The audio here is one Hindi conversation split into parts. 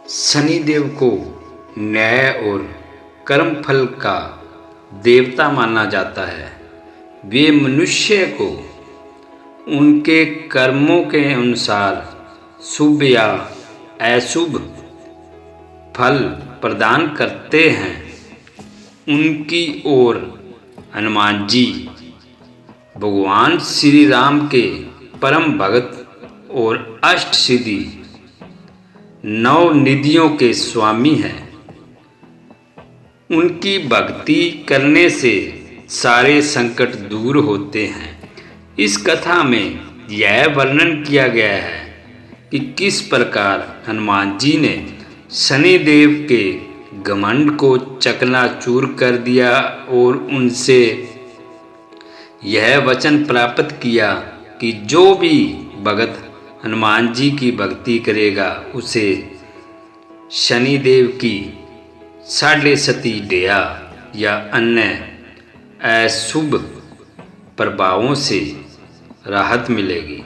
शनिदेव को न्याय और कर्मफल का देवता माना जाता है। वे मनुष्य को उनके कर्मों के अनुसार शुभ या अशुभ फल प्रदान करते हैं। उनकी ओर हनुमान जी भगवान श्री राम के परम भक्त और अष्ट सिद्धि नौ निधियों के स्वामी हैं। उनकी भक्ति करने से सारे संकट दूर होते हैं। इस कथा में यह वर्णन किया गया है कि किस प्रकार हनुमान जी ने शनिदेव के घमंड को चकनाचूर कर दिया और उनसे यह वचन प्राप्त किया कि जो भी भगत हनुमान जी की भक्ति करेगा उसे शनिदेव की 7.5 दया या अन्य अशुभ प्रभावों से राहत मिलेगी।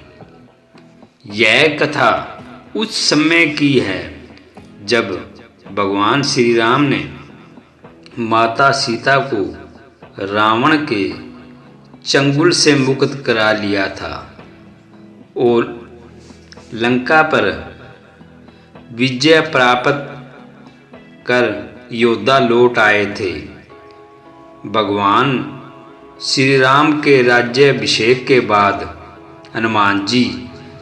यह कथा उस समय की है जब भगवान श्री राम ने माता सीता को रावण के चंगुल से मुक्त करा लिया था और लंका पर विजय प्राप्त कर योद्धा लौट आए थे। भगवान श्री राम के राज्याभिषेक के बाद हनुमान जी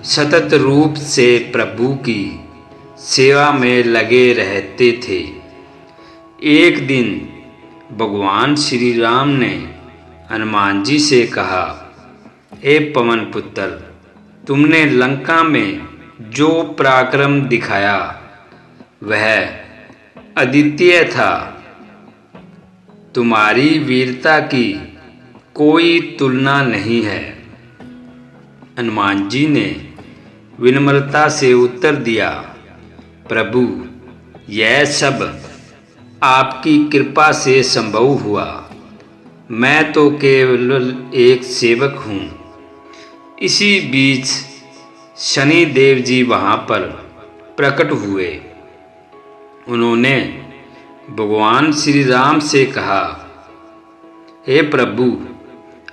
सतत रूप से प्रभु की सेवा में लगे रहते थे। एक दिन भगवान श्री राम ने हनुमान जी से कहा, हे पवन पुत्र, तुमने लंका में जो पराक्रम दिखाया वह अद्वितीय था। तुम्हारी वीरता की कोई तुलना नहीं है। हनुमान जी ने विनम्रता से उत्तर दिया, प्रभु, यह सब आपकी कृपा से संभव हुआ। मैं तो केवल एक सेवक हूँ। इसी बीच शनिदेव जी वहाँ पर प्रकट हुए। उन्होंने भगवान श्री राम से कहा, हे प्रभु,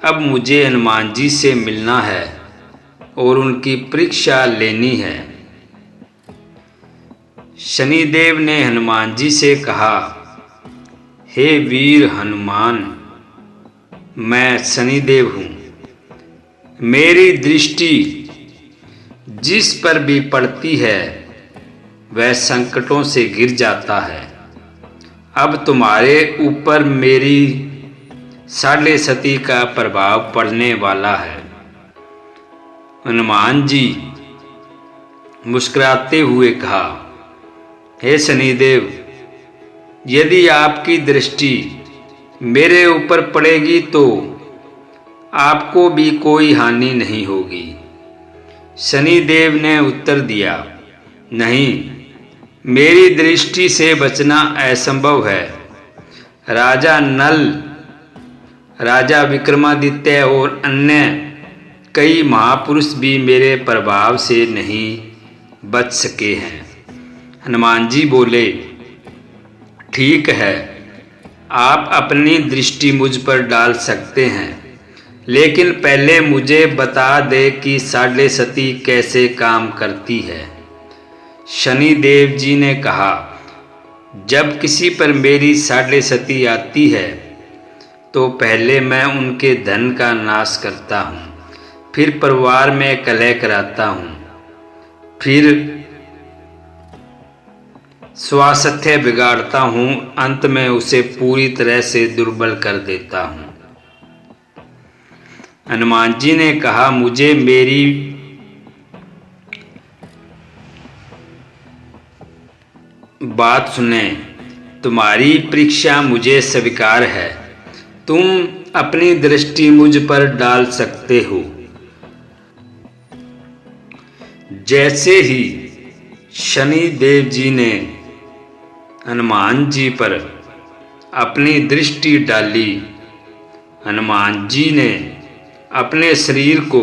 अब मुझे हनुमान जी से मिलना है और उनकी परीक्षा लेनी है। शनिदेव ने हनुमान जी से कहा, हे वीर हनुमान, मैं शनिदेव हूँ। मेरी दृष्टि जिस पर भी पड़ती है वह संकटों से गिर जाता है। अब तुम्हारे ऊपर मेरी 7.5 का प्रभाव पड़ने वाला है। हनुमान जी मुस्कुराते हुए कहा, हे शनिदेव, यदि आपकी दृष्टि मेरे ऊपर पड़ेगी तो आपको भी कोई हानि नहीं होगी। शनिदेव ने उत्तर दिया, नहीं, मेरी दृष्टि से बचना असंभव है। राजा नल, राजा विक्रमादित्य और अन्य कई महापुरुष भी मेरे प्रभाव से नहीं बच सके हैं। हनुमान जी बोले, ठीक है, आप अपनी दृष्टि मुझ पर डाल सकते हैं, लेकिन पहले मुझे बता दे कि 7.5 कैसे काम करती है। शनिदेव जी ने कहा, जब किसी पर मेरी 7.5 आती है तो पहले मैं उनके धन का नाश करता हूँ, फिर परिवार में कलह कराता हूँ, फिर स्वास्थ्य बिगाड़ता हूँ, अंत में उसे पूरी तरह से दुर्बल कर देता हूँ। हनुमान जी ने कहा, मुझे मेरी बात सुने। तुम्हारी परीक्षा मुझे स्वीकार है। तुम अपनी दृष्टि मुझ पर डाल सकते हो। जैसे ही शनिदेव जी ने हनुमान जी पर अपनी दृष्टि डाली, हनुमान जी ने अपने शरीर को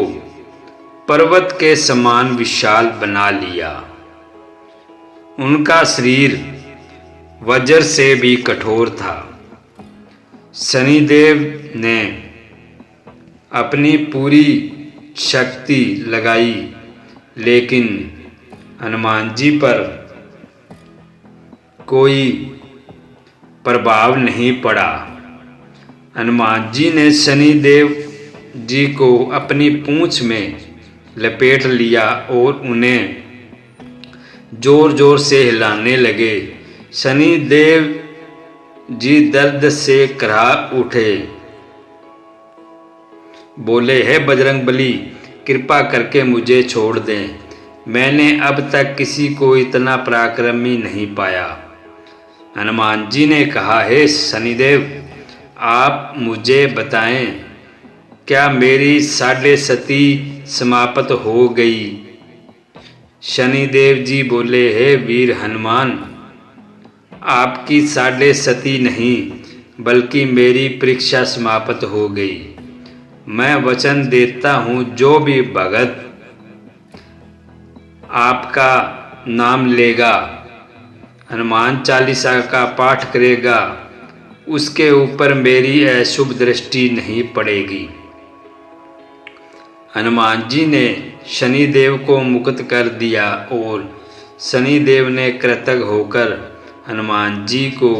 पर्वत के समान विशाल बना लिया। उनका शरीर वज्र से भी कठोर था। शनिदेव ने अपनी पूरी शक्ति लगाई, लेकिन हनुमान जी पर कोई प्रभाव नहीं पड़ा। हनुमान जी ने शनिदेव जी को अपनी पूंछ में लपेट लिया और उन्हें जोर जोर से हिलाने लगे। शनिदेव जी दर्द से कराह उठे, बोले, हे बजरंगबली, कृपा करके मुझे छोड़ दें। मैंने अब तक किसी को इतना पराक्रमी नहीं पाया। हनुमान जी ने कहा, हे शनिदेव, आप मुझे बताएं, क्या मेरी 7.5 समाप्त हो गई? शनिदेव जी बोले, हे वीर हनुमान, आपकी 7.5 नहीं बल्कि मेरी परीक्षा समाप्त हो गई। मैं वचन देता हूँ, जो भी भगत आपका नाम लेगा, हनुमान चालीसा का पाठ करेगा, उसके ऊपर मेरी अशुभ दृष्टि नहीं पड़ेगी। हनुमान जी ने शनिदेव को मुक्त कर दिया और शनिदेव ने कृतज्ञ होकर हनुमान जी को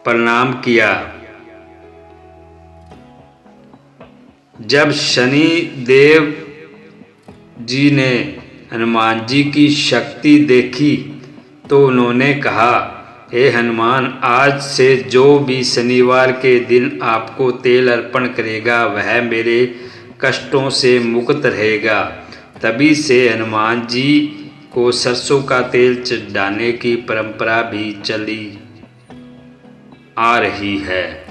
प्रणाम किया। जब शनिदेव जी ने हनुमान जी की शक्ति देखी तो उन्होंने कहा, हे हनुमान, आज से जो भी शनिवार के दिन आपको तेल अर्पण करेगा वह मेरे कष्टों से मुक्त रहेगा। तभी से हनुमान जी को सरसों का तेल चढ़ाने की परंपरा भी चली आ रही है।